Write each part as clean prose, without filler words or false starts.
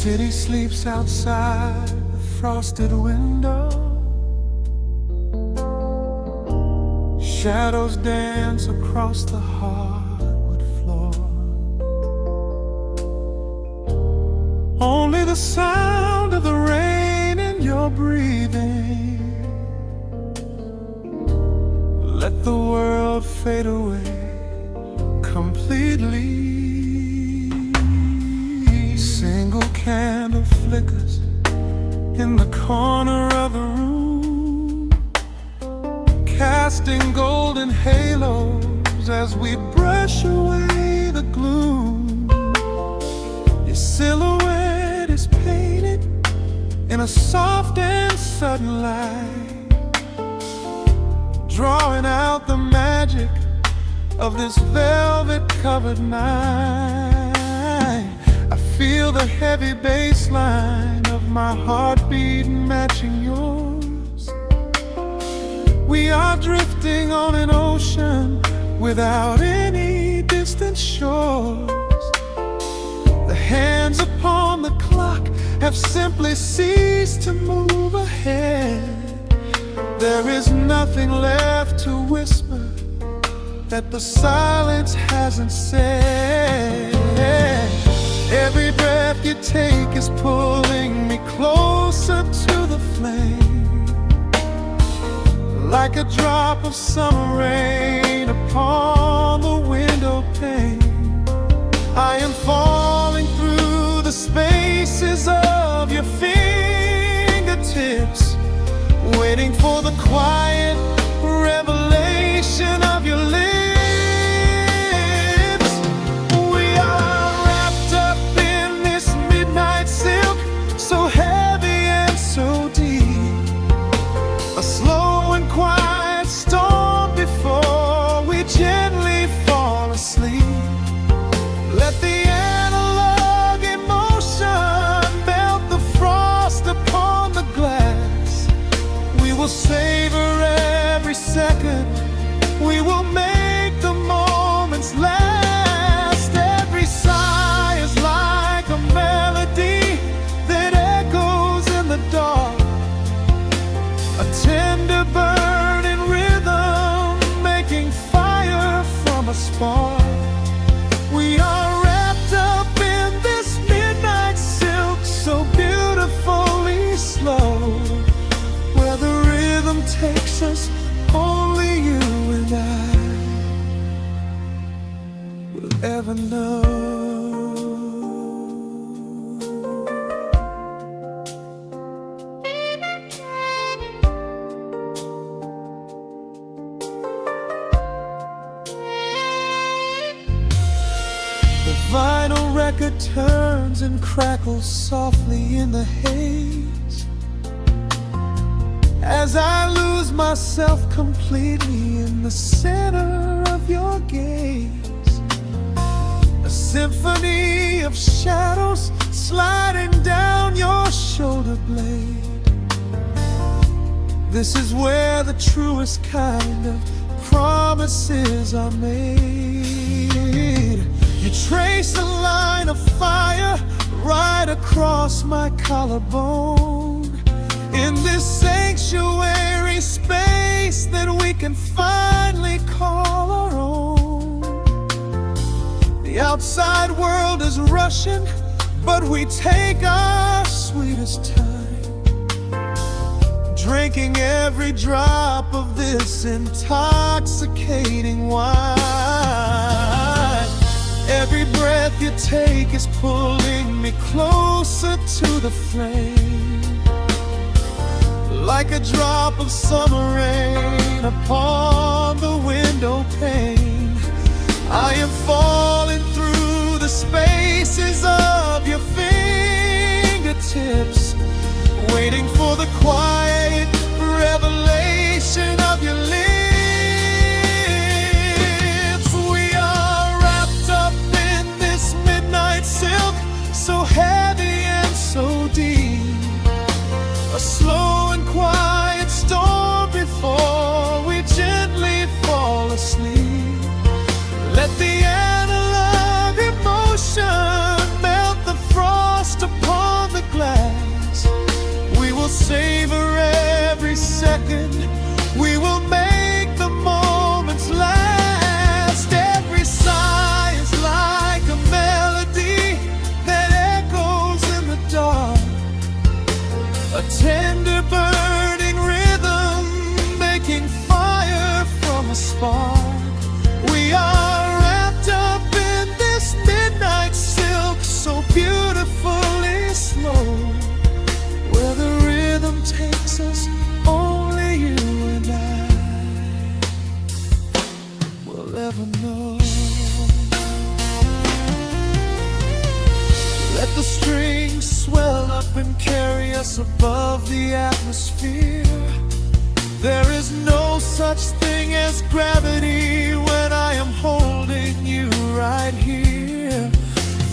city sleeps outside the frosted window. Shadows dance across the hardwood floor. Only the sound of the rain in your breathing. Let the world fade away completely. Single candle flickers in the corner of the room, casting golden halos as we brush away the gloom. Your silhouette is painted in a soft and sudden light, drawing out the magic of this velvet-covered night. I feel the heavy bass line of my heartbeat matching yours. We are drifting on an ocean without any distant shores. The hands upon the clock have simply ceased to move ahead. There is nothing left to whisper that the silence hasn't said. Every breath you take is pulling me closer to the flame, like a drop of summer rain upon the window pane. I am falling through the spaces of your fingertips, waiting for the quiet revelation of your lips. We are wrapped up in this midnight silk, so heavy and so deep. A slow and quiet storm before we gently fall asleep. Let the analog emotion melt the frost upon the glass. We will savor every second, we will make the moments last. Every sigh is like a melody that echoes in the dark, a tender burning rhythm making fire from a spark. We are wrapped up in this midnight silk, so beautifully slow, where the rhythm takes us, only you and I will ever know. The vinyl record turns and crackles softly in the haze as I lose myself completely in the center of your gaze. A symphony of shadows sliding down your shoulder blade. This is where the truest kind of promises are made. You trace a line of fire right across my collarbone, in this sanctuary space that we can finally call our own. The outside world is rushing, but we take our sweetest time, drinking every drop of this intoxicating wine. Every breath you take is pulling me closer to the flame, like a drop of summer rain upon the window pane. I am falling through the spaces of your fingertips, waiting for the quiet revelation of your lips. We are wrapped up in this midnight silk, so heavy and so deep. A slow and quiet storm before we gently fall asleep. Let the analog emotion melt the frost upon the strings swell up and carry us above the atmosphere. There is no such thing as gravity when I am holding you right here.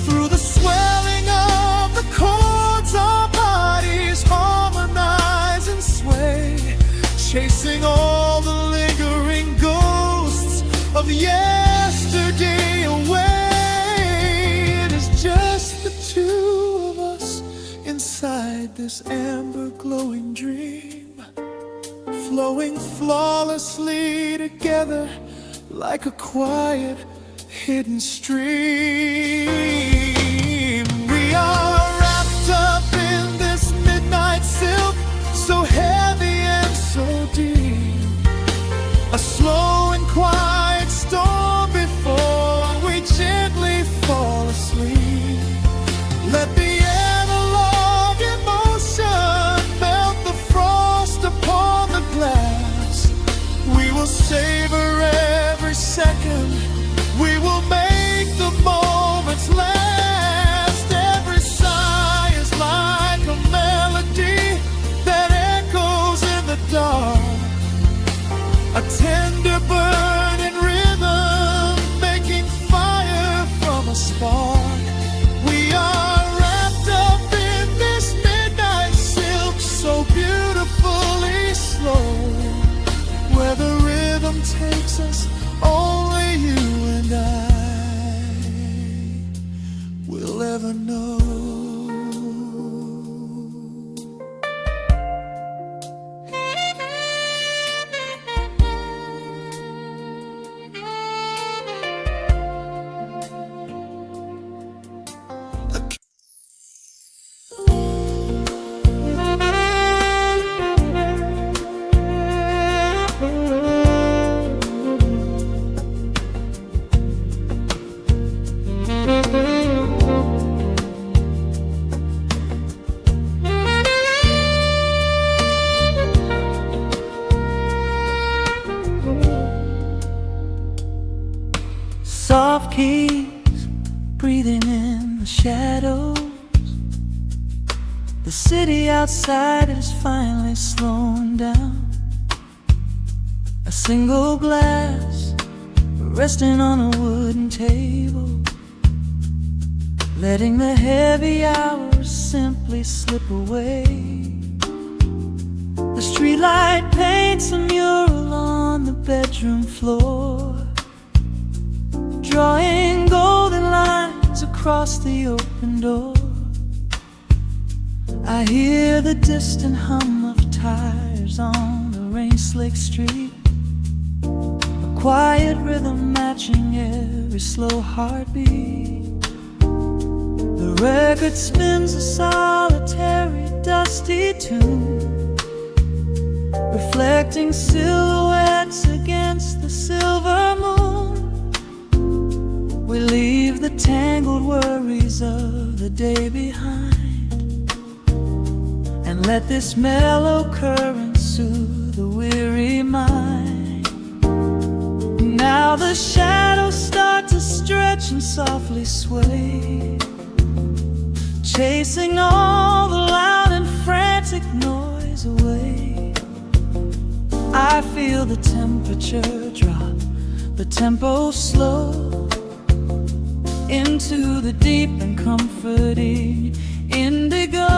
Through the swelling of the chords, our bodies harmonize and sway, chasing all the lingering ghosts of yesterday away. It is just the two of us inside this amber glowing dream, flowing flawlessly together like a quiet hidden stream. We are wrapped up in this midnight silk, so heavy and so deep, a slow and quiet storm before we gently fall asleep. Let the analog emotion melt the frost upon the glass. We will savor every second, we will make the moments last. Every sigh is like a melody that echoes in the dark, a tender burning rhythm making fire from a spark. We are wrapped up in this midnight silk, so beautifully slow, where the rhythm takes us, only you and I will ever know. Soft keys breathing in the shadows. The city outside is finally slowing down. A single glass resting on a wooden table, letting the heavy hours simply slip away. The streetlight paints a mural on the bedroom floor, drawing golden lines across the open door. I hear the distant hum of tires on the rain-slicked street, a quiet rhythm matching every slow heartbeat. The record spins a solitary, dusty tune, reflecting silhouettes against the silver moon. We leave the tangled worries of the day behind, and let this mellow current soothe the weary mind. Now the shadows start to stretch and softly sway, chasing all the loud and frantic noise away. I feel the temperature drop, the tempo slow, into the deep and comforting indigo.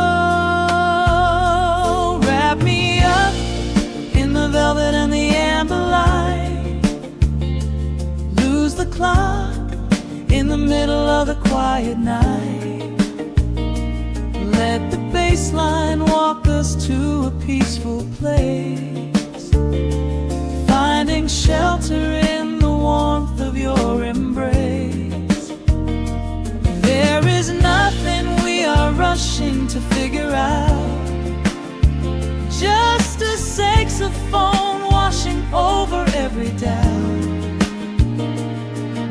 Wrap me up in the velvet and the amber light, lose the clock in the middle of the quiet night. Let the bass line walk us to a peaceful place, finding shelter in the warmth of your embrace. There is nothing we are rushing to figure out, just a saxophone washing over every doubt.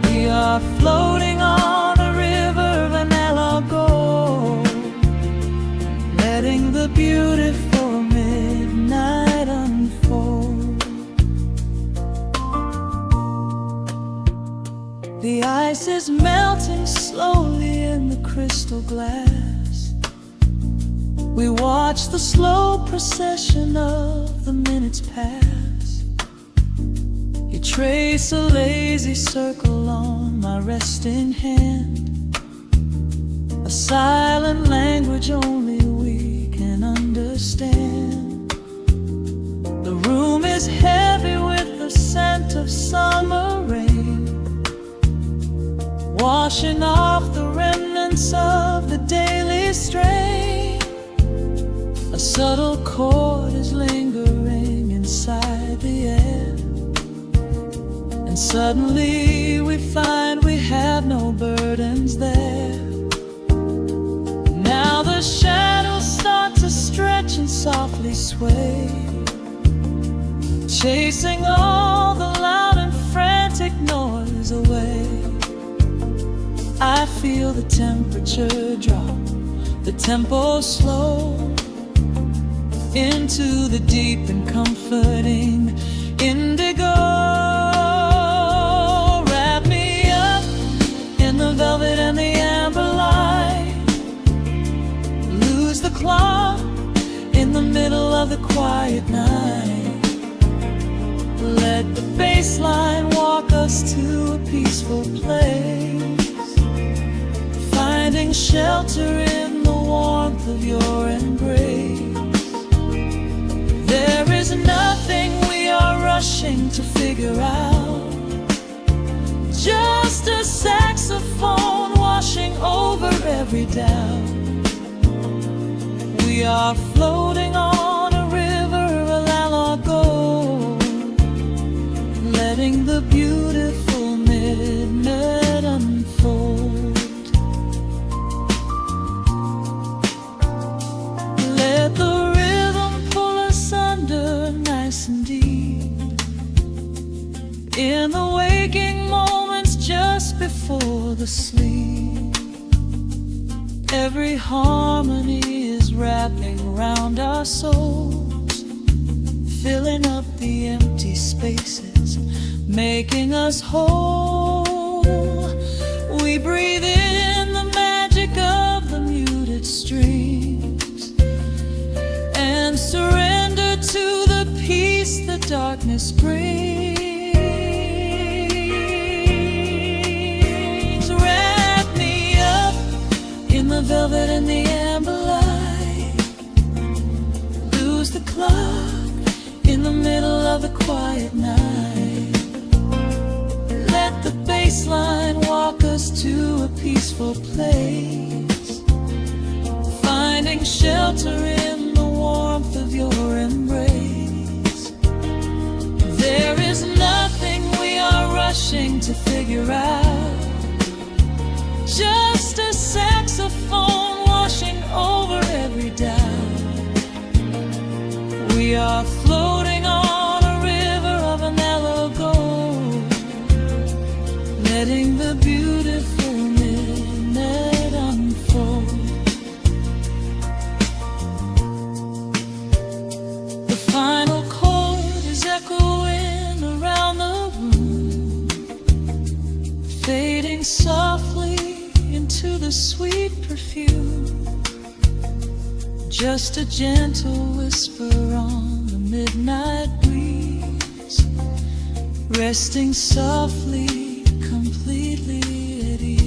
We are floating on a river vanilla gold, letting the beautiful midnight unfold. The ice is melting slowly in the crystal glass, glass. We watch the slow procession of the minutes pass. You trace a lazy circle on my resting hand, a silent language only we can understand. The room is heavy with the scent of summer rain, washing off the remnants of the daily strain. A subtle chord is lingering inside the air, and suddenly we find we have no burdens there. Now the shadows start to stretch and softly sway, chasing all the loud and frantic noise away. I feel the temperature drop, the tempo slow, into the deep and comforting indigo. Wrap me up in the velvet and the amber light, lose the clock in the middle of the quiet night. Let the bass line walk us to a peaceful place, finding shelter in the warmth of your embrace. There is nothing we are rushing to figure out, just a saxophone washing over every doubt. We are floating on a river, a largo, letting the beautiful midnight unfold. Let the rhythm pull us under nice and deep, in the waking moments just before the sleep. Every harmony is wrapping around our souls, filling up the empty spaces, making us whole. We breathe in the magic of the muted strings and surrender to the peace the darkness brings. Wrap me up in the velvet and the amber light, lose the clock in the middle of the quiet night. Let the bass line walk us to a peaceful place, finding shelter in the warmth of your embrace. There is nothing we are rushing to figure out, just a saxophone washing over every doubt. We are floating on a river of an mellow gold, letting the beautiful midnight unfold. The final chord is echoing around the room, fading softly into the sweet perfume. Just a gentle whisper on the midnight breeze, resting softly, completely at ease.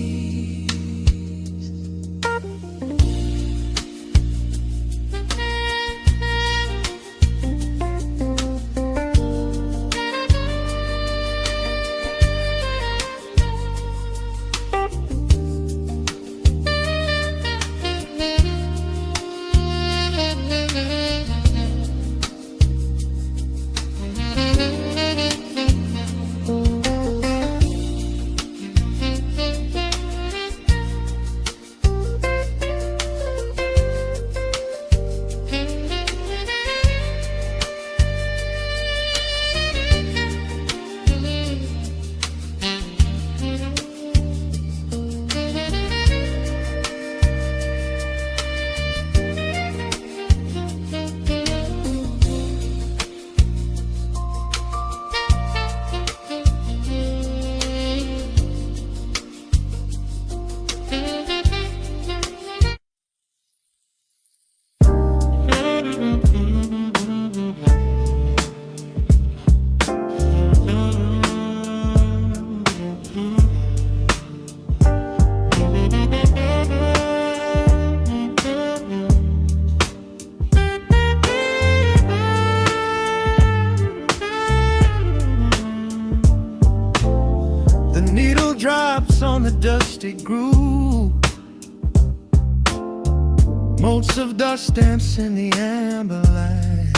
majestic groove. Motes of dust dance in the amber light.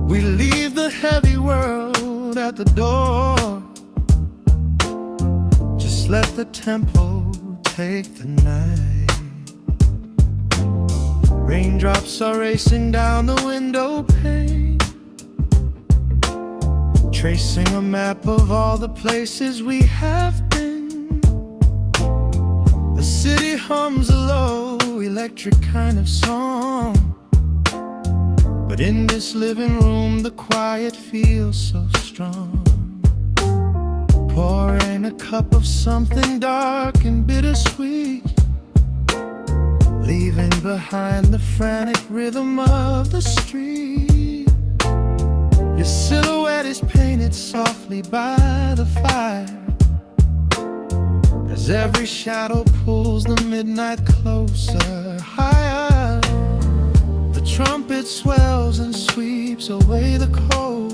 We leave the heavy world at the door. Just let the tempo take the night. Raindrops are racing down the window pane, tracing a map of all the places we have been. The city hums a low, electric kind of song, but in this living room the quiet feels so strong. Pouring a cup of something dark and bittersweet, leaving behind the frantic rhythm of the street. Your silhouette is painted softly by the fire, as every shadow pulls the midnight closer, higher. The trumpet swells and sweeps away the cold,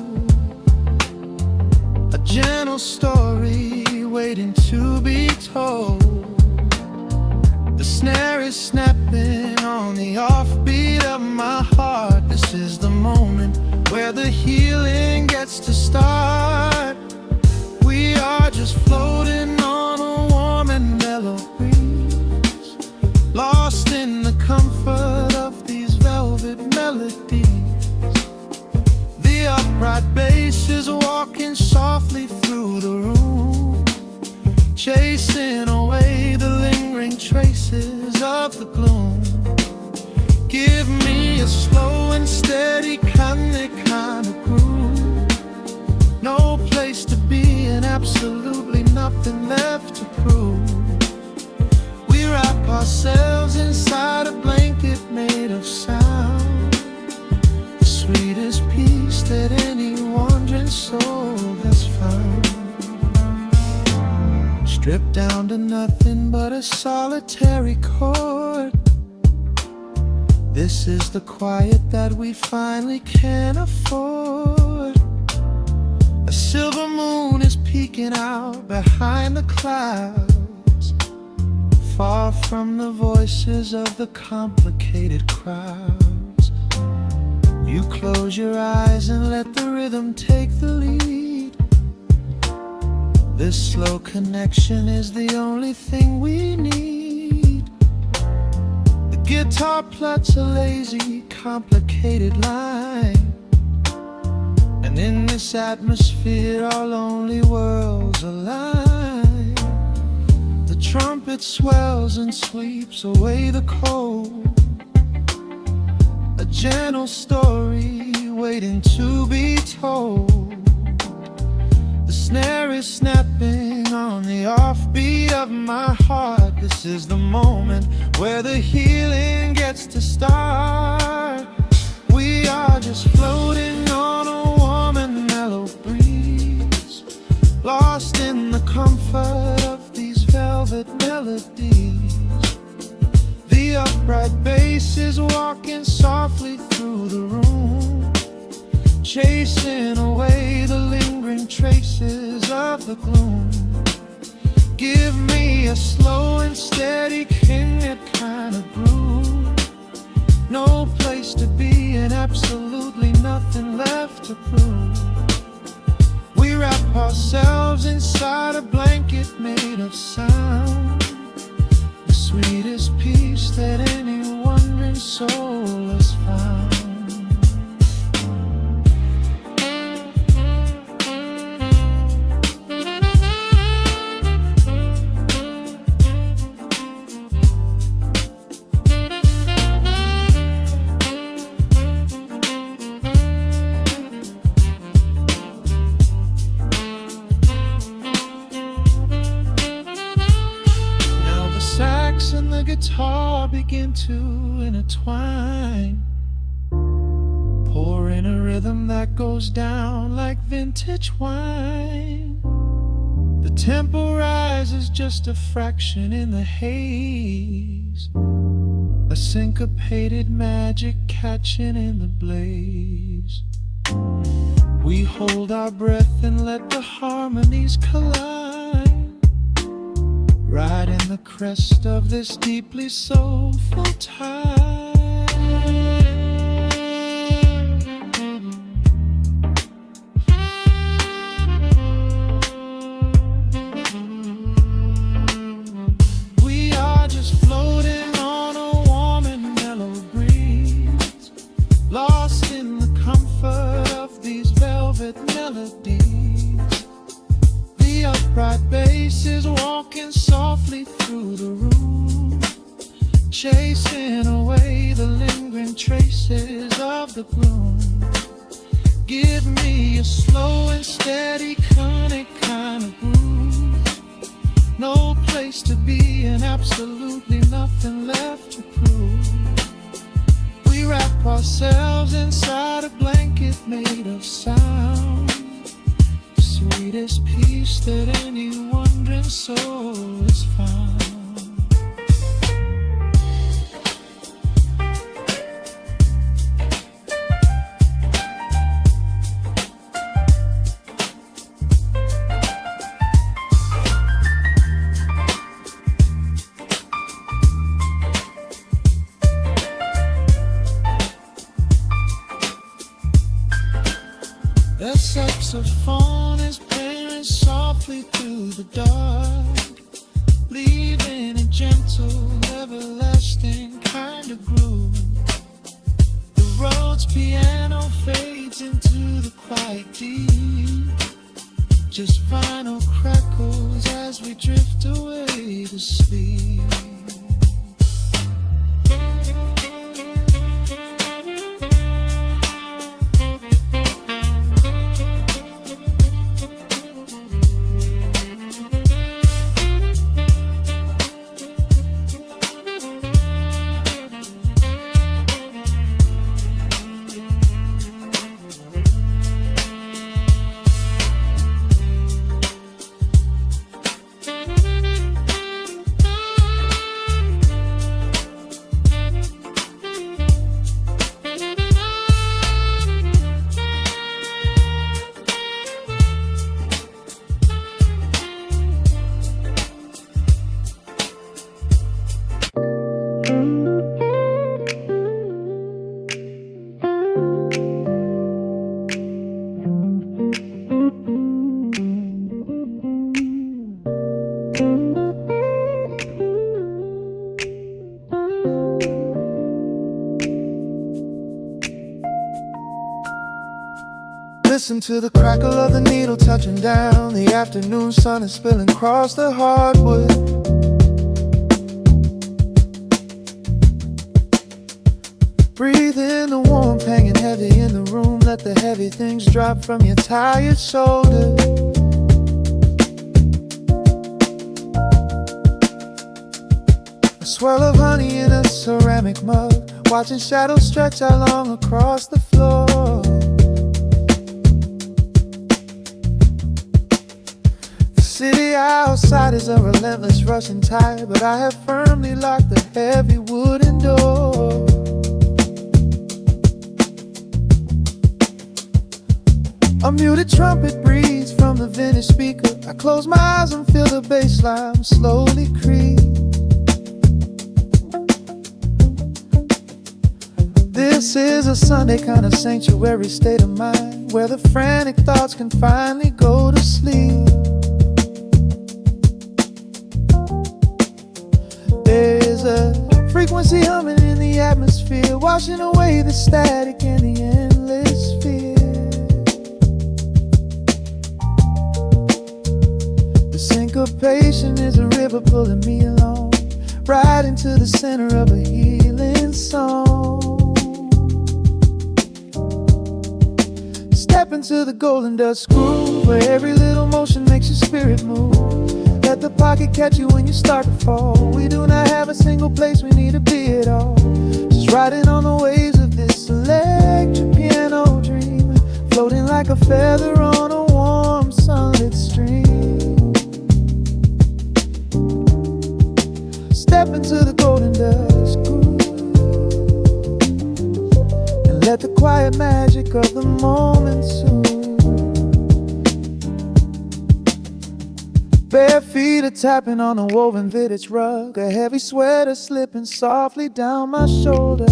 a gentle story waiting to be told. The snare is snapping on the offbeat of my heart. This is the moment where the healing gets to start. We are just floating on a warm and mellow breeze, lost in the comfort of these velvet melodies. The upright bass is walking softly through the room, chasing away the lingering traces of the gloom. Give me a slow and steady kind of groove. No place to be and absolutely nothing left to prove. We wrap ourselves inside a blanket made of sound, the sweetest peace that any wandering soul has found. Stripped down to nothing but a solitary chord. This is the quiet that we finally can afford. A silver moon is peeking out behind the clouds, far from the voices of the complicated crowds. You close your eyes and let the rhythm take the lead. This slow connection is the only thing we need. The guitar plucks a lazy, complicated line, and in this atmosphere our lonely worlds align. The trumpet swells and sweeps away the cold, a gentle story waiting to be told. The snare is snapping on the offbeat of my heart. This is the moment where the healing gets to start. We are just floating on a warm and mellow breeze, lost in the comfort of these velvet melodies. The upright bass is walking softly through the room, chasing away the lingering traces of the gloom. Give me a slow and steady kind of groove. No place to be and absolutely nothing left to prove. We wrap ourselves inside a blanket made of sound, the sweetest peace that any wandering soul has found. And the guitar begin to intertwine, pouring a rhythm that goes down like vintage wine. The tempo rises just a fraction in the haze, a syncopated magic catching in the blaze. We hold our breath and let the harmonies collide, riding the crest of this deeply soulful tide. We are just floating on a warm and mellow breeze, lost in the comfort of these velvet melodies. The upright bass is walking softly through the room, chasing away the lingering traces of the gloom. Give me a slow and steady conic kind of groove, no place to be and absolutely nothing left to prove. We wrap ourselves inside a blanket made of sound, sweetest peace that any wandering soul has found. The saxophone is playing softly through the dark, leaving a gentle, everlasting kind of groove. The road's piano fades into the quiet deep, just vinyl crackles as we drift away to sleep. Listen to the crackle of the needle touching down. The afternoon sun is spilling across the hardwood. Breathe in the warmth hanging heavy in the room. Let the heavy things drop from your tired shoulders. A swirl of honey in a ceramic mug, watching shadows stretch out long across the floor. City outside is a relentless rushing tide, but I have firmly locked the heavy wooden door. A muted trumpet breathes from the vintage speaker. I close my eyes and feel the bass line slowly creep. This is a Sunday kind of sanctuary state of mind, where the frantic thoughts can finally go to sleep. There's a frequency humming in the atmosphere, washing away the static and the endless fear. The syncopation is a river pulling me along, right into the center of a healing song. Step into the golden dust groove, where every little motion makes your spirit move. Let the pocket catch you when you start to fall. We do not have a single place we need to be at all. Just riding on the waves of this electric piano dream, floating like a feather on a warm sunlit stream. Step into the golden dust groove, and let the quiet magic of the moment soothe. Bare feet are tapping on a woven vintage rug, a heavy sweater slipping softly down my shoulder.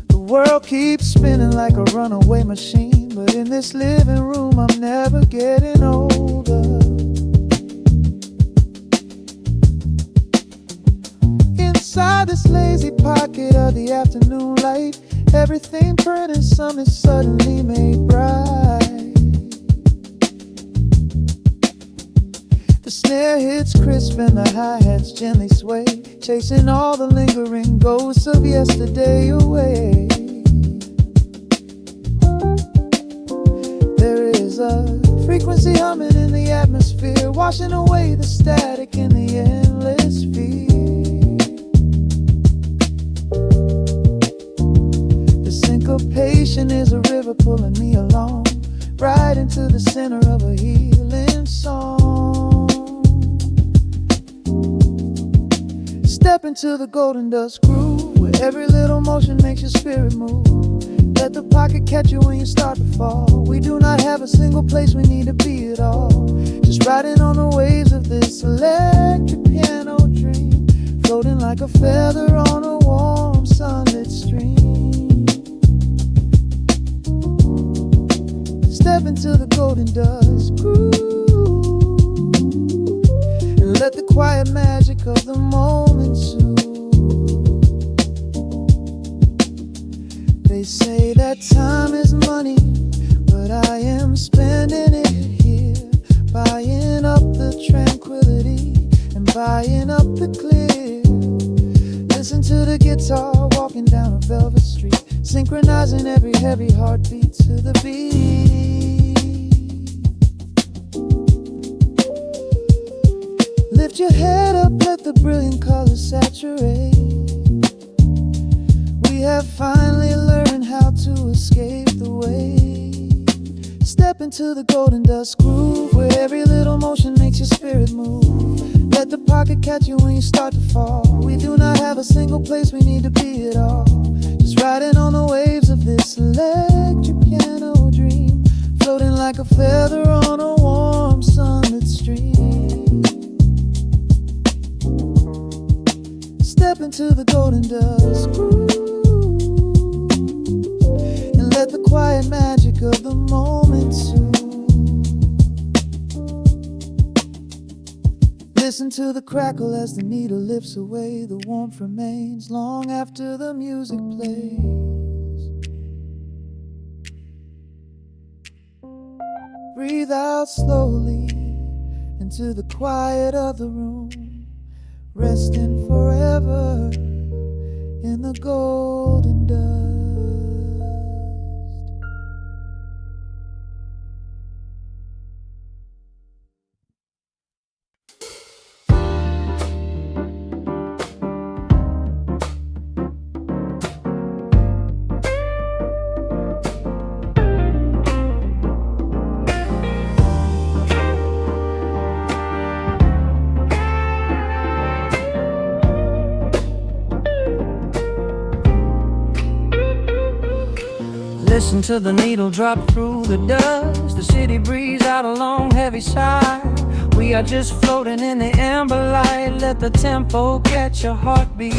The world keeps spinning like a runaway machine, but in this living room I'm never getting older. Inside this lazy pocket of the afternoon light, everything burning, something suddenly made bright. The snare hits crisp and the hi-hats gently sway, chasing all the lingering ghosts of yesterday away. There is a frequency humming in the atmosphere, washing away the static in the endless fear. Syncopation is a river pulling me along, right into the center of a healing song. Step into the golden dust groove, where every little motion makes your spirit move. Let the pocket catch you when you start to fall. We do not have a single place we need to be at all, just riding on the waves of this electric piano dream, floating like a feather on a warm sunlit stream. Step into the golden dust groove and let the quiet magic of the moment soothe. They say that time is money, but I am spending it here, buying up the tranquility and buying up the clear. Listen to the guitar walking down a velvet street, synchronizing every heavy heartbeat to the beat. Lift your head up, let the brilliant colors saturate. We have finally learned how to escape the wave. Step into the golden dust groove, where every little motion makes your spirit move. Let the pocket catch you when you start to fall. We do not have a single place we need to be at all, just riding on the waves of this electric piano dream, floating like a feather on a warm sunlit stream. Step into the golden dust groove and let the quiet magic of the moment soothe. Listen to the crackle as the needle lifts away. The warmth remains long after the music plays. Breathe out slowly into the quiet of the room, resting forever in the golden dust. Listen to the needle drop through the dust. The city breathes out a long heavy sigh. We are just floating in the amber light. Let the tempo catch your heartbeat.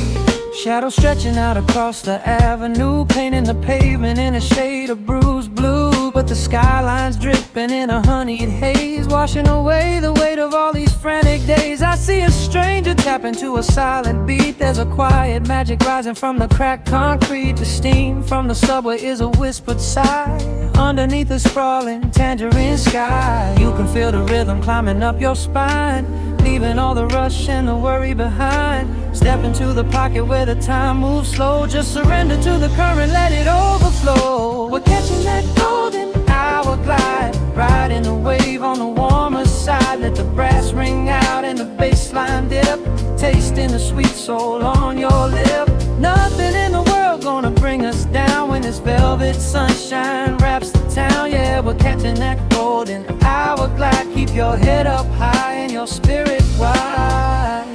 Shadows stretching out across the avenue, painting the pavement in a shade of bruised blue. But the skyline's dripping in a honeyed haze, washing away the weight of all these frantic days. I see a stranger tap into a silent beat. There's a quiet magic rising from the cracked concrete. The steam from the subway is a whispered sigh underneath the sprawling tangerine sky. You can feel the rhythm climbing up your spine, leaving all the rush and the worry behind. Step into the pocket where the time moves slow. Just surrender to the current, let it overflow. We're catching that golden hour glide, riding the wave on the warmer side. Let the brass ring out and the bass line dip, tasting the sweet soul on your lip. Nothing in the world gonna bring us down when this velvet sunshine wraps the town. Yeah, we're catching that golden hour glide. Keep your head up high and your spirit wide.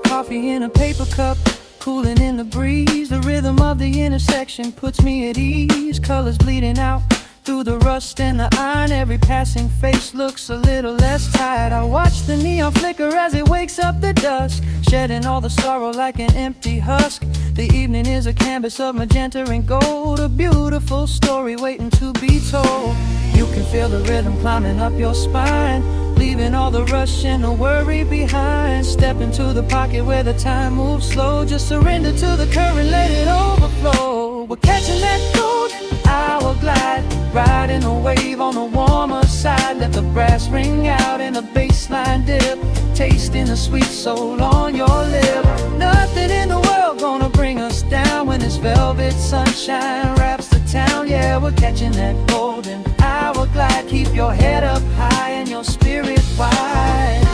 Coffee in a paper cup, cooling in the breeze. The rhythm of the intersection puts me at ease. Colors bleeding out through the rust and the iron, every passing face looks a little less tired. I watch the neon flicker as it wakes up the dusk, shedding all the sorrow like an empty husk. The evening is a canvas of magenta and gold, a beautiful story waiting to be told. You can feel the rhythm climbing up your spine, leaving all the rush and the worry behind. Step into the pocket where the time moves slow, just surrender to the current, let it overflow. We're catching that golden hour glide, riding a wave on the warmer side. Let the brass ring out and the bass line dip, tasting the sweet soul on your lip. Nothing in the world gonna bring us down when this velvet sunshine wraps the town. Yeah, we're catching that golden hour glide. Keep your head up high and your spirit wide.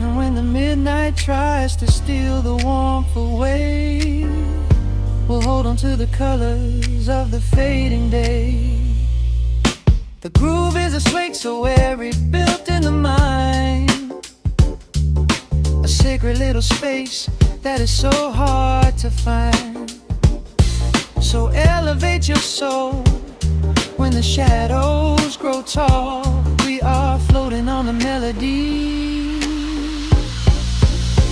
And when the midnight tries to steal the warmth away, we'll hold on to the colors of the fading day. The groove is a swing so airy, built in the mind, a sacred little space that is so hard to find. So elevate your soul when the shadows grow tall. We are floating on the melody,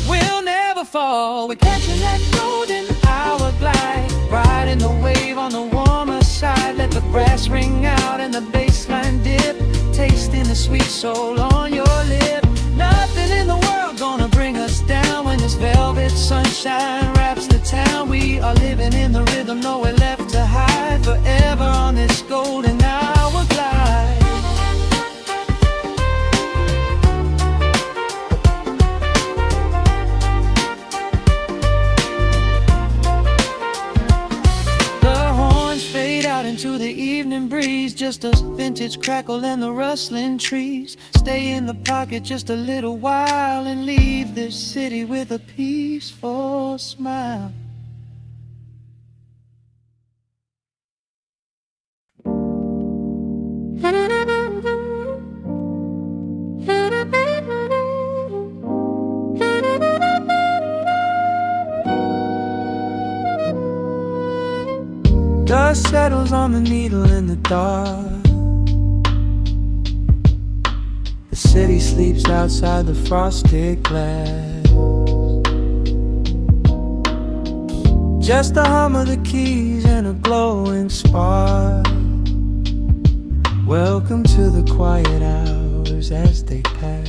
we'll never fall. We're catching that golden hour glide, riding the wave on the warmer side. Let the brass ring out and the bass line dip, tasting the sweet soul on your lip. Nothing in the world gonna bring us down when this velvet sunshine wraps the town. We are living in the rhythm, nowhere left to hide, forever on this golden hour glide. Into the evening breeze, just a vintage crackle and the rustling trees. Stay in the pocket just a little while and leave this city with a peaceful smile. Dust settles on the needle in the dark. The city sleeps outside the frosted glass. Just the hum of the keys and a glowing spark. Welcome to the quiet hours as they pass.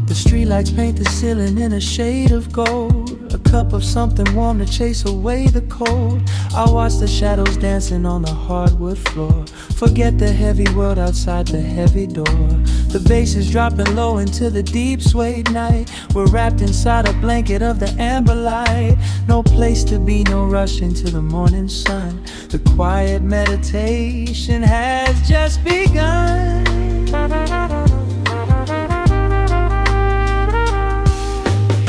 The streetlights paint the ceiling in a shade of gold, a cup of something warm to chase away the cold. I watch the shadows dancing on the hardwood floor, forget the heavy world outside the heavy door. The bass is dropping low into the deep swayed night. We're wrapped inside a blanket of the amber light. No place to be, no rush into the morning sun. The quiet meditation has just begun.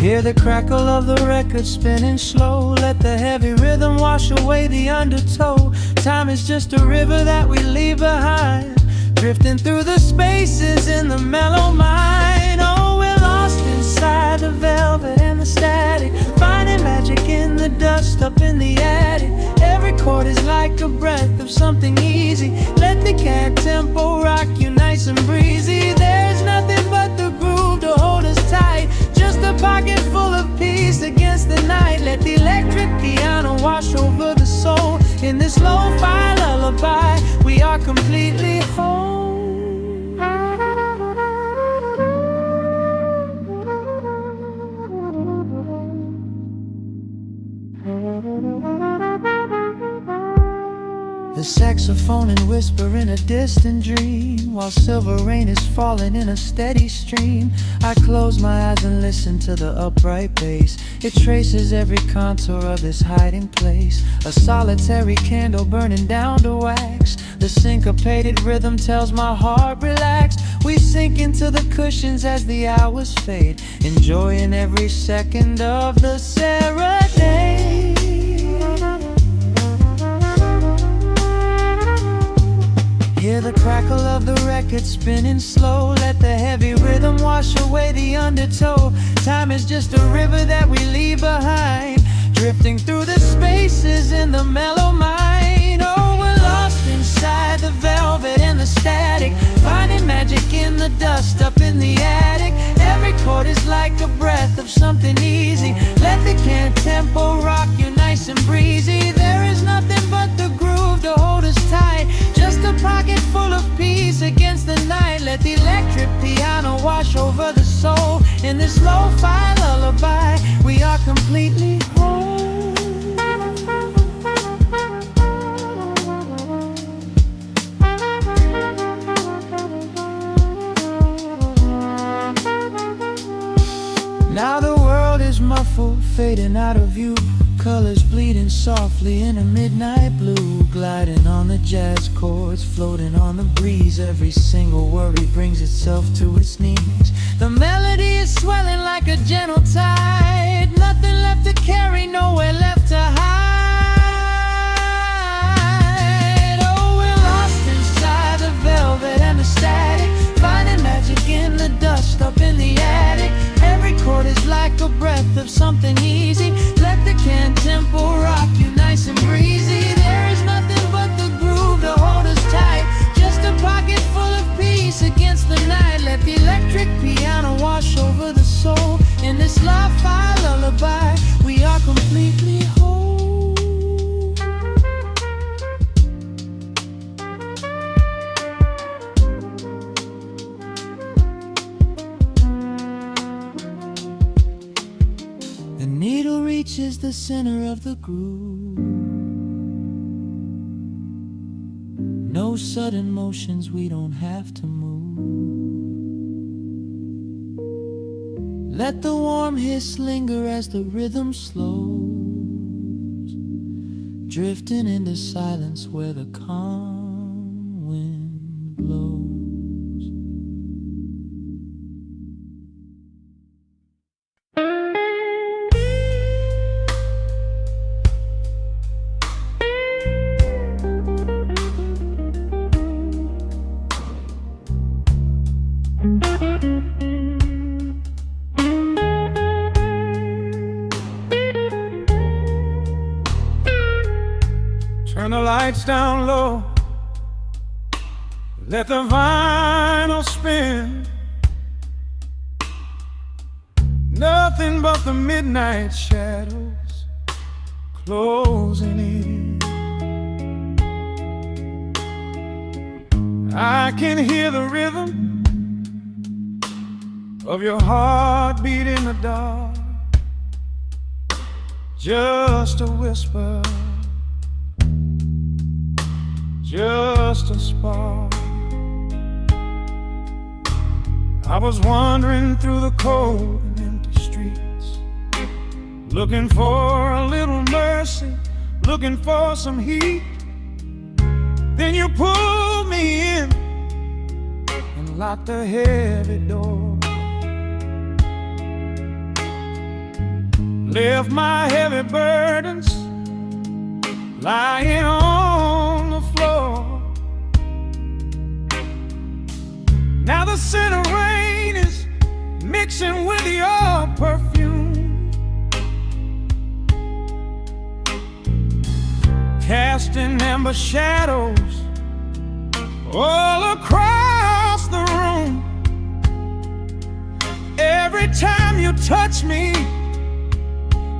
Hear the crackle of the record spinning slow. Let the heavy rhythm wash away the undertow. Time is just a river that we leave behind, drifting through the spaces in the mellow mind. Oh, we're lost inside the velvet and the static, finding magic in the dust up in the attic. Every chord is like a breath of something easy. Let the cat tempo rock you nice and breezy. There's nothing but the groove to hold us tight, just a pocket full of peace against the night. Let the electric piano wash over the soul. In this lo-fi lullaby, we are completely whole. The saxophone and whisper in a distant dream, while silver rain is falling in a steady stream. I close my eyes and listen to the upright bass. It traces every contour of this hiding place. A solitary candle burning down to wax. The syncopated rhythm tells my heart relax. We sink into the cushions as the hours fade, enjoying every second of the serenade. Hear the crackle of the record spinning slow. Let the heavy rhythm wash away the undertow. Time is just a river that we leave behind, drifting through the spaces in the mellow mind. Oh, we're lost inside the velvet and the static, finding magic in the dust up in the attic. Every chord is like a breath of something easy. Let the can tempo rock you nice and breezy. There is nothing but the groove to hold us tight, just a pocket full of peace against the night. Let the electric piano wash over the soul. In this lo-fi lullaby, we are completely whole. Now the world is muffled, fading out of view. Colors bleeding softly in a midnight blue, gliding on the jazz chords, floating on the breeze. Every single worry brings itself to its knees. The melody is swelling like a gentle tide, nothing left to carry, nowhere left to hide. Oh, we're lost inside the velvet and the static, finding magic in the dust up in the attic. Every chord is like a breath of something easy. Let the can tempo rock you nice and breezy. There is nothing but the groove to hold us tight, just a pocket full of peace against the night. Let the electric piano wash over the soul. In this lo-fi lullaby, we are completely whole. The needle reaches the center of the groove. No sudden motions, we don't have to move. Let the warm hiss linger as the rhythm slows, drifting into silence where the calm wind blows. Turn the lights down low, let the vinyl spin. Nothing but the midnight shadows closing in. I can hear the rhythm of your heartbeat in the dark, just a whisper, just a spark. I was wandering through the cold and empty streets, looking for a little mercy, looking for some heat. Then you pulled me in and locked the heavy door, left my heavy burdens lying on the floor. Now the scent of rain is mixing with your perfume, casting amber shadows all across the room. Every time you touch me,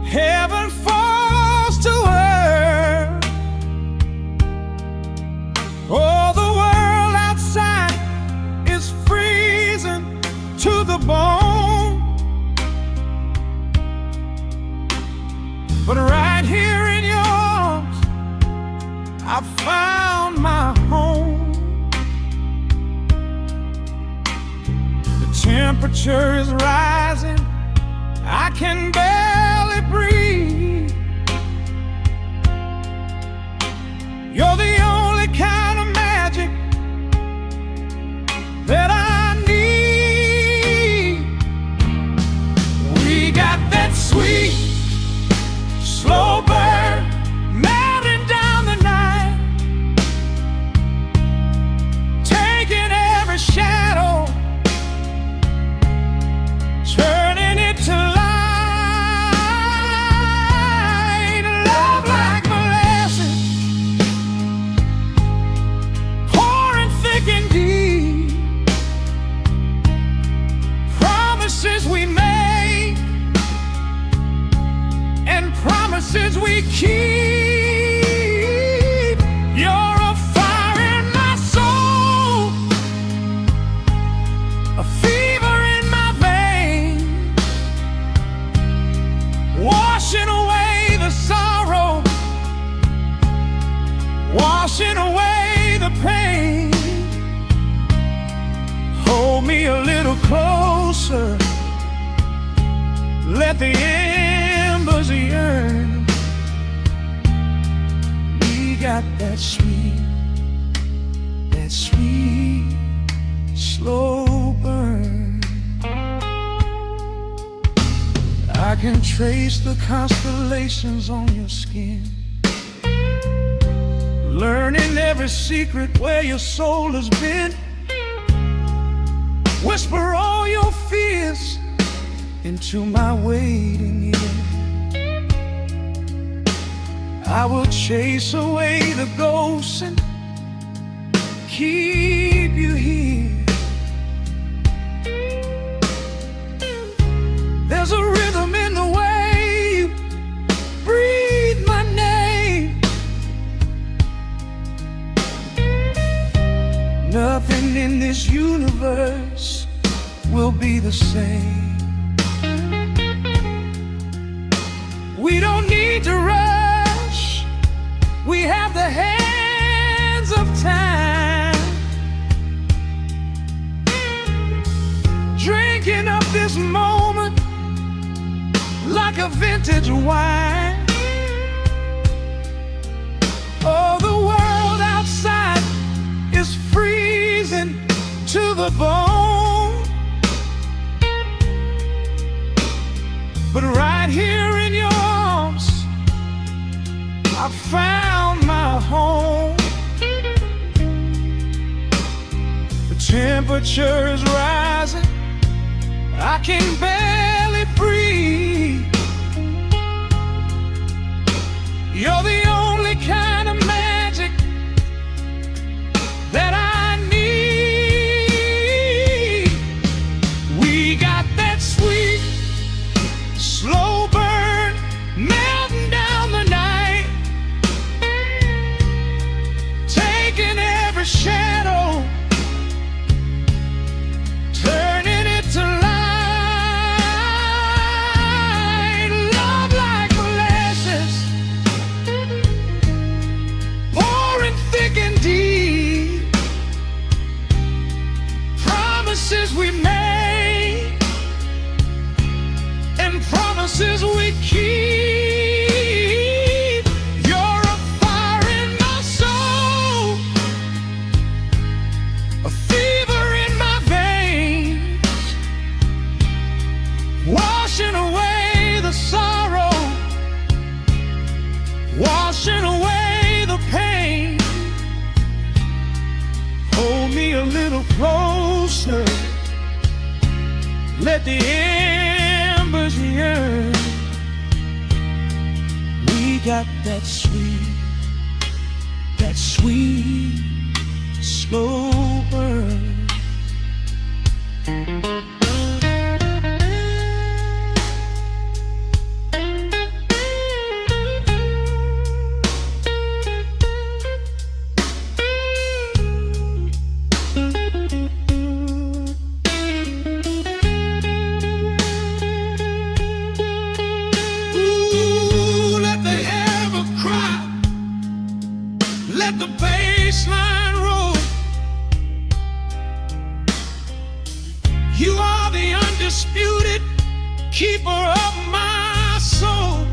heaven falls to earth. Oh, the world outside is freezing to the bone, but right here in your arms I found my home. The temperature is rising, I can barely breathe. You're the only kind of magic that I need. We got that sweet, slow burn melting down the night. promises we keep. You're a fire in my soul, a fever in my vein, washing away the sorrow, washing away the pain. Hold me a little closer, let the embers yearn. We got that sweet, slow burn. I can trace the constellations on your skin, learning every secret where your soul has been. Whisper all your fears into my waiting ear. I will chase away the ghosts and keep you here. There's a rhythm in the way you breathe my name. Nothing in this universe will be the same. We don't need to rush, we have the hands of time, drinking up this moment like a vintage wine. Oh, the world outside is freezing to the bone, but right here in your arms I found my home. The temperature is rising, I can barely breathe. You're the only kind of magic that I need. We got that sweet, slow burn melting down the night, taking every shadow, turning it to light. Love like molasses, pouring thick and deep. Promises we made and promises we keep. You're a fire in my soul, a fever in my veins, washing away the sorrow, washing away the pain. Hold me a little closer, let the embers yearn. We got that sweet, slow burn. Let the bass line roll. You are the undisputed keeper of my soul.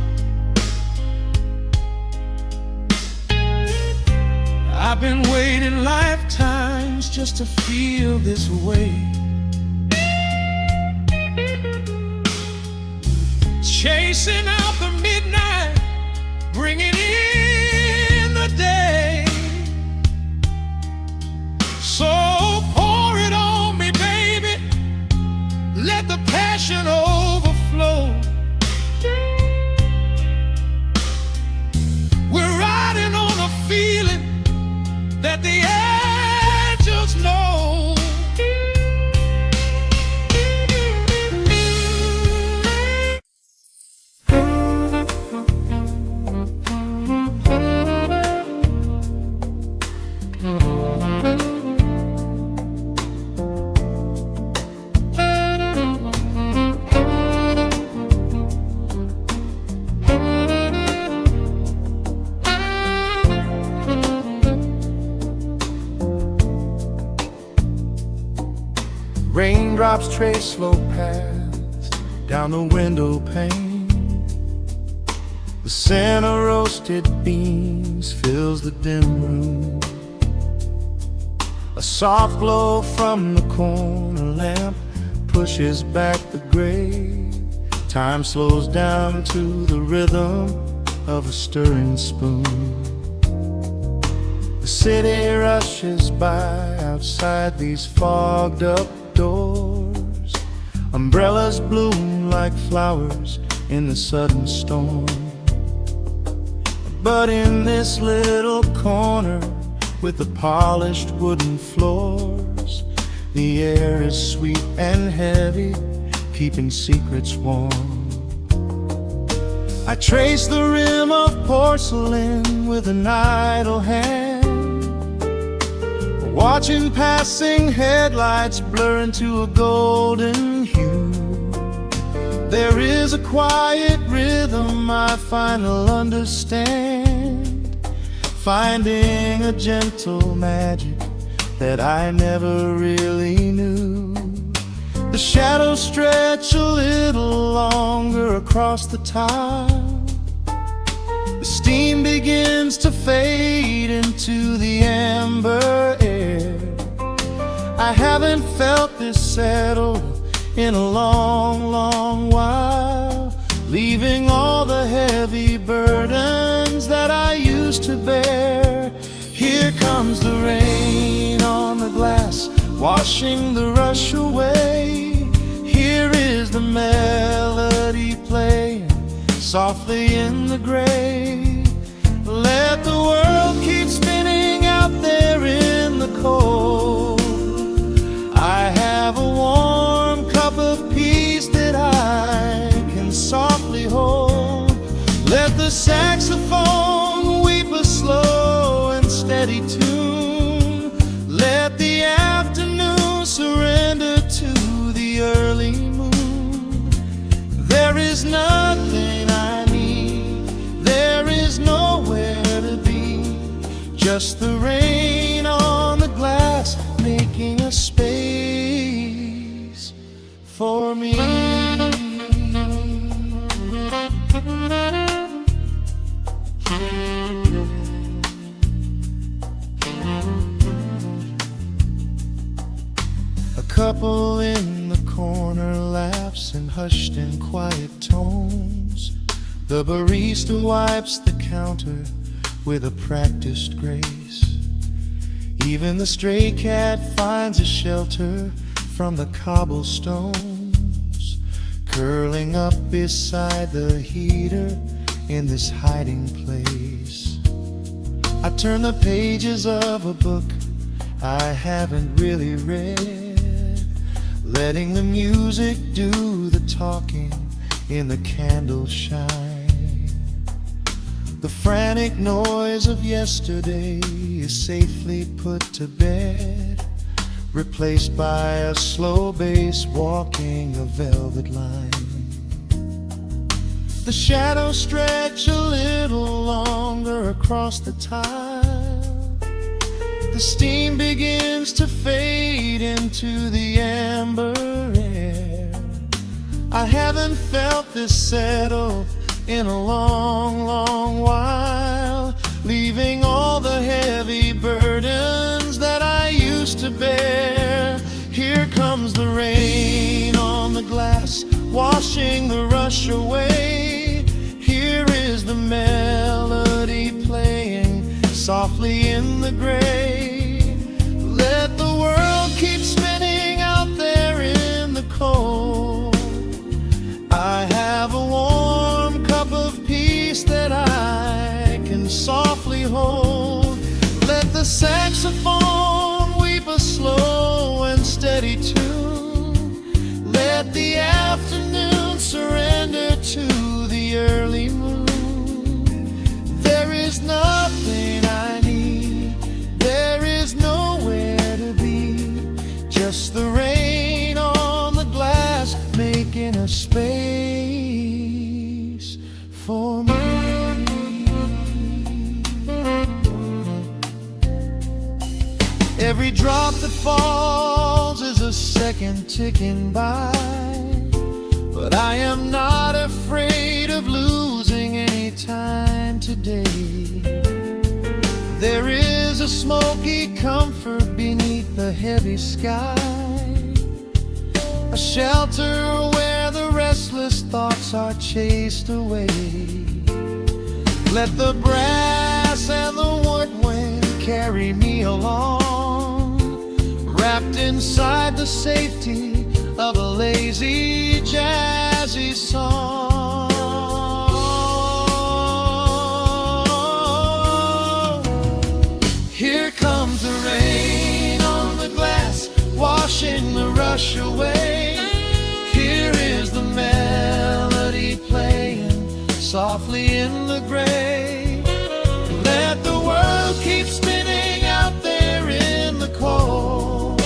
I've been waiting lifetimes just to feel this way, chasing out the midnight, bringing in the day. So pour it on me, baby, let the passion overflow. We're riding on a feeling that the angels know. trace slow paths down the window pane. The scent of roasted beans fills the dim room. A soft glow from the corner lamp pushes back the gray. Time slows down to the rhythm of a stirring spoon. The city rushes by outside these fogged up doors. Umbrellas bloom like flowers in the sudden storm. But in this little corner with the polished wooden floors, the air is sweet and heavy, keeping secrets warm. I trace the rim of porcelain with an idle hand, watching passing headlights blur into a golden hue. There is a quiet rhythm I finally understand, finding a gentle magic that I never really knew. The shadows stretch a little longer across the tile. The steam begins to fade into the amber air. I haven't felt this settle in a long, long while, leaving all the heavy burdens that I used to bear. Here comes the rain on the glass, washing the rush away. Here is the melody playing softly in the gray. Let the world keep spinning out there in the cold. I have a warm cup of peace that I can softly hold. Let the saxophone weep a slow and steady tune. Let the afternoon surrender to the early moon. There is nothing I need, there is nowhere to be, just the rain on the glass making a space for me. A couple in the corner laughs in hushed and quiet tones. The barista wipes the counter with a practiced grace. Even the stray cat finds a shelter from the cobblestones, curling up beside the heater in this hiding place. I turn the pages of a book I haven't really read, letting the music do the talking in the candle shine. The frantic noise of yesterday is safely put to bed, replaced by a slow bass walking a velvet line. The shadows stretch a little longer across the tile. The steam begins to fade into the amber air. I haven't felt this settle in a long, long while, leaving all the heavy burdens that I used to bear. Here comes the rain on the glass, washing the rush away. Here is the melody playing softly in the gray. Let the world keep spinning out there in the cold. I have a warm cup of peace that I can softly hold. Let the saxophone weep a slow and steady tune. Let the afternoon surrender to the early moon. There is nothing I need, there is nowhere to be, just the rain on the glass making a space for me. Every drop that falls is a a second ticking by, but I am not afraid of losing any time today. There is a smoky comfort beneath the heavy sky, a shelter where the restless thoughts are chased away. Let the brass and the woodwind carry me along, wrapped inside the safety of a lazy, jazzy song. Here comes the rain on the glass, washing the rush away. Here is the melody playing softly in the gray. Let the world keep spinning out there in the cold.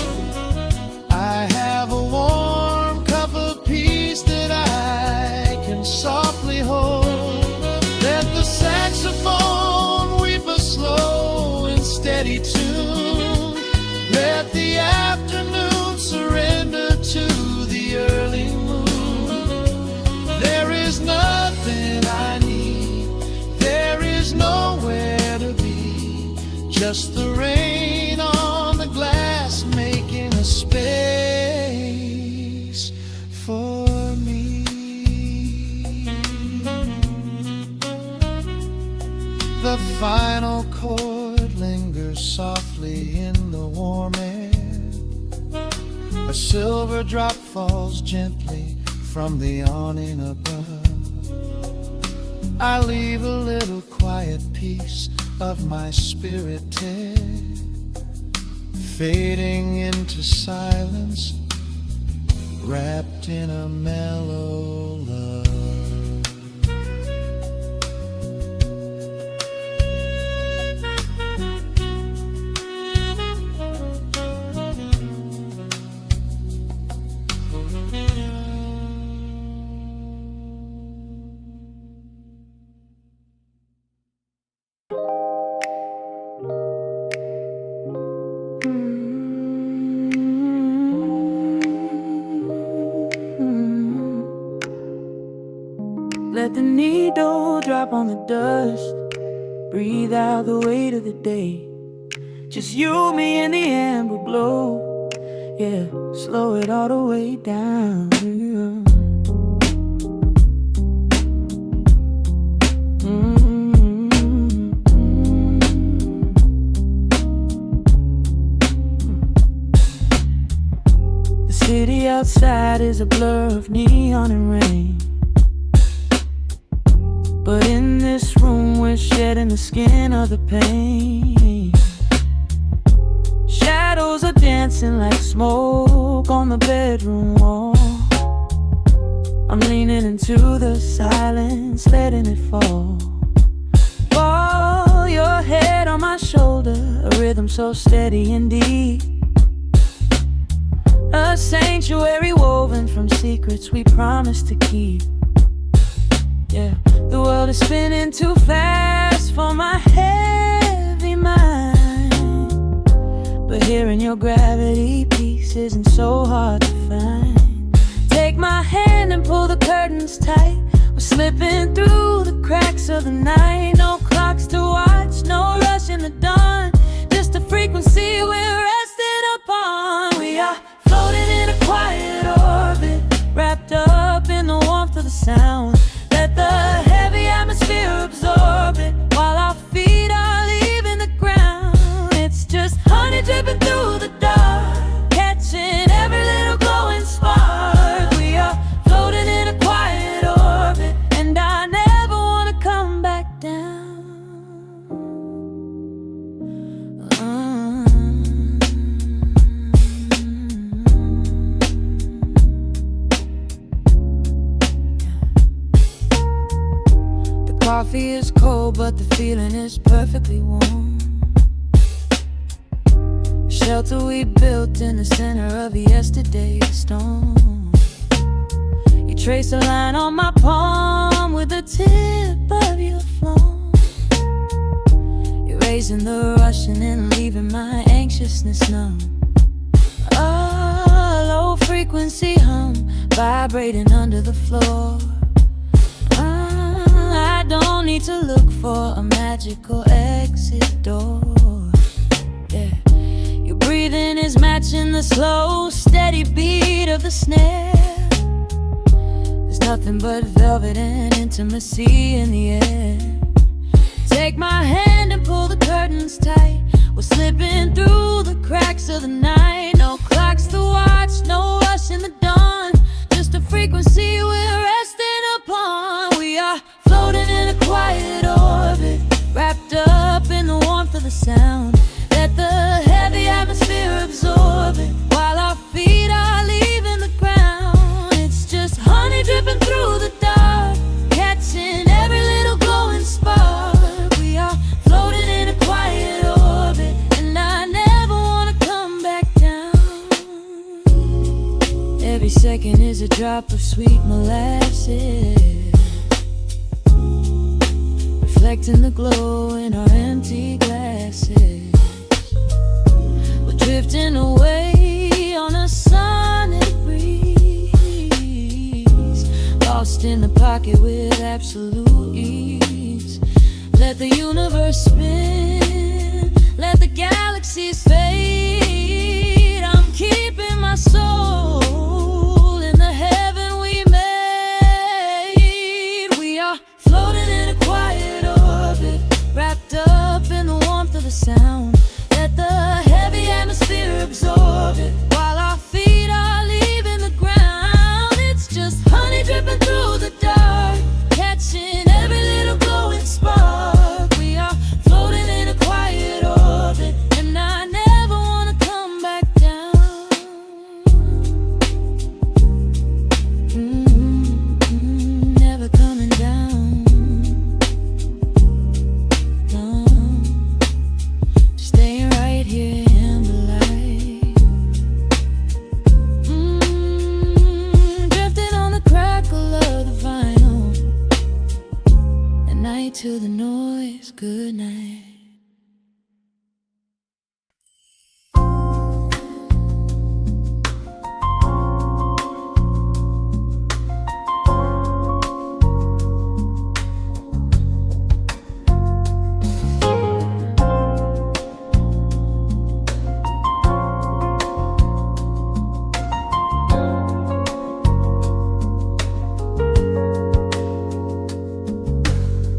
I have a warm cup of peace that I can softly hold. Let the saxophone weep a slow and steady tune. Let the afternoon surrender to the early moon. There is nothing I need, there is nowhere to be, just the rain on the glass making a space for me. The final chord lingers softly in the warm air. A silver drop falls gently from the awning above. I leave a little quiet piece of my spirit tear, fading into silence, wrapped in a mellow love. Let the needle drop on the dust, breathe out the weight of the day. Just you, me, and the amber glow. Yeah, slow it all the way down. The city outside is a blur of neon and rain, but in this room we're shedding the skin of the pain. Shadows are dancing like smoke on the bedroom wall. I'm leaning into the silence, letting it fall. Fall your head on my shoulder, a rhythm so steady and deep. A sanctuary woven from secrets we promised to keep. Yeah, the world is spinning too fast for my heavy mind, but hearing your gravity piece isn't so hard to find. Take my hand and pull the curtains tight. We're slipping through the cracks of the night. No clocks to watch, no rush in the dawn, just a frequency we're resting upon. We are floating in a quiet orbit, wrapped up in the warmth of the sound. Let the heavy atmosphere absorb it while our feet are leaving the ground. It's just honey dripping through the dark, catching every little glowing spark. We are floating in a quiet orbit, and I never want to come back down. Coffee is cold, but the feeling is perfectly warm. Shelter we built in the center of yesterday's storm. You trace a line on my palm with the tip of your phone, erasing the rushing and leaving my anxiousness numb. All frequency hum, vibrating under the floor. I don't need to look for a magical exit door. Yeah, your breathing is matching the slow, steady beat of the snare. There's nothing but velvet and intimacy in the air. Take my hand and pull the curtains tight. We're slipping through the cracks of the night. No clocks to watch, no rush in the dawn. Just a frequency we're resting upon. We are floating in a quiet orbit, wrapped up in the warmth of the sound. Let the heavy atmosphere absorb it, while our feet are leaving the ground. It's just honey dripping through the dark, catching every little glowing spark. We are floating in a quiet orbit, and I never wanna come back down. Every second is a drop of sweet molasses, reflecting the glow in our empty glasses. We're drifting away on a sonic breeze, lost in the pocket with absolute ease. Let the universe spin, let the galaxies fade. I'm keeping my soul in the heaven we made. We are floating in a quiet orbit, wrapped up in the warmth of the sound. Let the heavy atmosphere absorb it, while our feet are leaving the ground. It's just honey dripping through the dark, catching every little glowing spark. We are floating in a quiet orbit, and I never wanna come back down. Never coming down. No, staying right here in the light. Drifting on the crackle of the vinyl. At night to the noise, good night.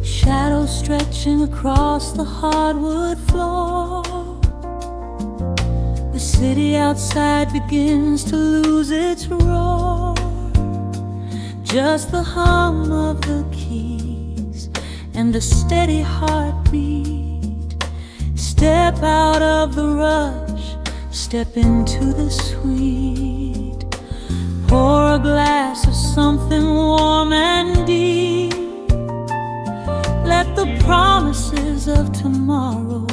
Shadows stretching across the hardwood floor. The city outside begins to lose its roar. Just the hum of the keys and a steady heartbeat. Step out of the rush, step into the sweet. Pour a glass of something warm and deep. Let the promises of tomorrow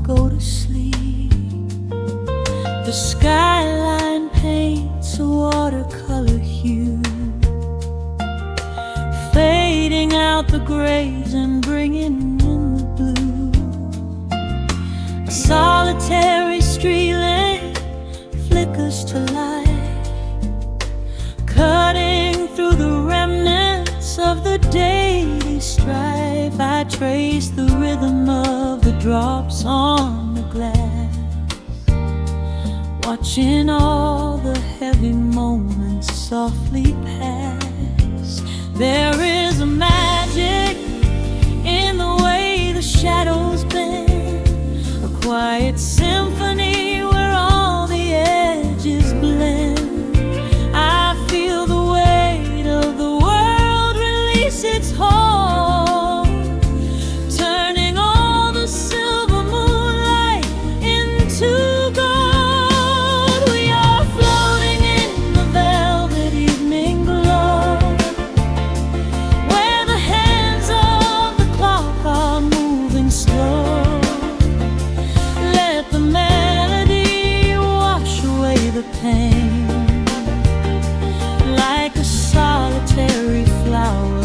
go to sleep. The skyline paints a watercolor hue, fading out the grays and bringing in the blue. A solitary street lamp flickers to light, cutting through the remnants of the daily strife. I trace the rhythm of the drops on the glass, watching all the heavy moments softly pass. There is a magic in the way the shadows bend, a quiet symphony where all the edges blend. I feel the weight of the world release its hold, turning all the silver moonlight into gold. We are floating in the velvet evening glow, where the hands of the clock are moving slow. Let the melody wash away the pain, like a solitary flower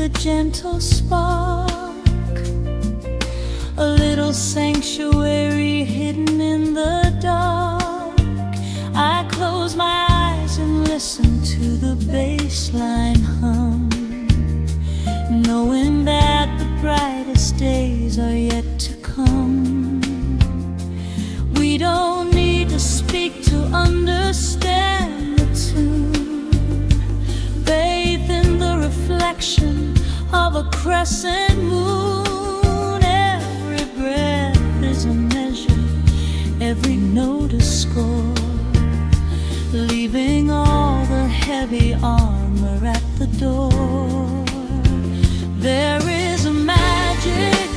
a gentle spark, a little sanctuary hidden in the dark. I close my eyes and listen to the bass line hum, knowing that the brightest days are yet to come. We don't need to speak to understand the tune. Bathe in the reflection of a crescent moon. Every breath is a measure, every note a score, leaving all the heavy armor at the door. There is a magic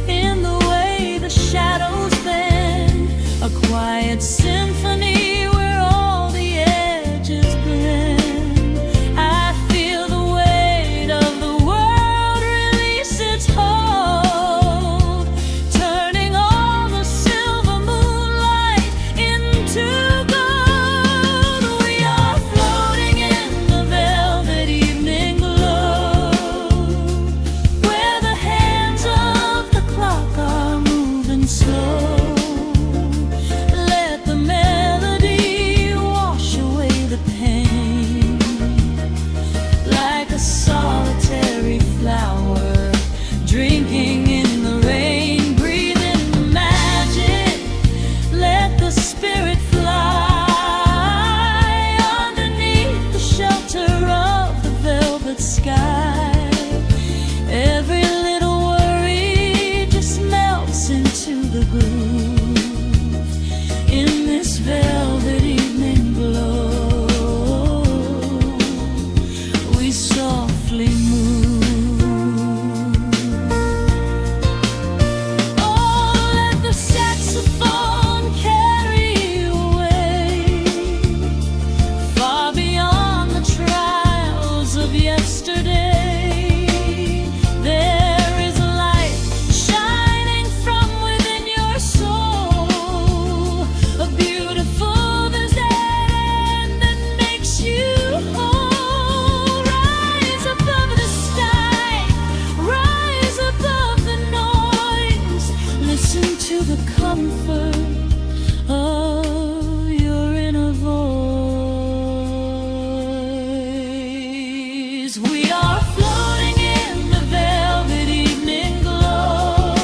in the way the shadows bend, a quiet symphony where all the edges blend. I feel the weight of the world release its hold, turning all the silver moonlight into gold. We are floating in the velvet evening glow, where the hands of the clock are moving slow. Let the melody wash away the pain, like a solitary flower drinking in the rain. Breathe in the magic, let the spirit fly underneath the shelter of the velvet sky. Every little worry just melts into the groove in this velvet evening glow. We softly move. Oh, let the saxophone carry you away, far beyond the trials of yesterday. There is a light shining from within your soul, a beautiful vision that makes you whole. Rise above the sky, rise above the noise. Listen to the comfort of your inner voice. We are floating in the velvet evening glow,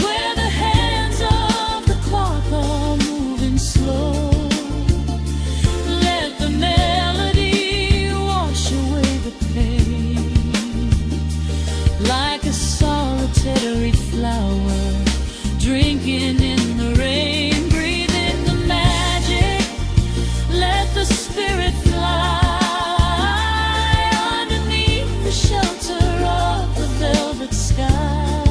where the hands of the clock are moving slow. Let the melody wash away the pain, like a solitary flower drinking in the rain. Breathe in the magic, let the spirit fly underneath the shelter of the velvet sky.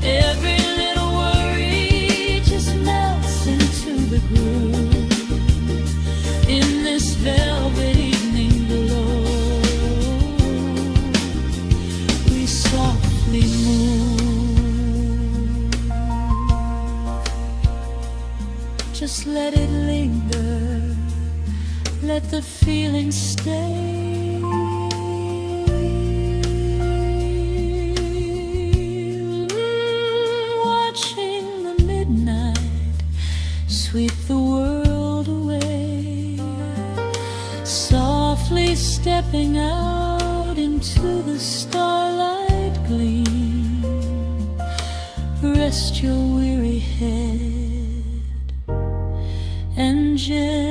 Every little worry just melts into the groove in this velvet evening glow. We softly move. Just let it linger, let the feeling stay. Watching the midnight sweep the world away, softly stepping out into the starlight gleam. Rest your weary head and gently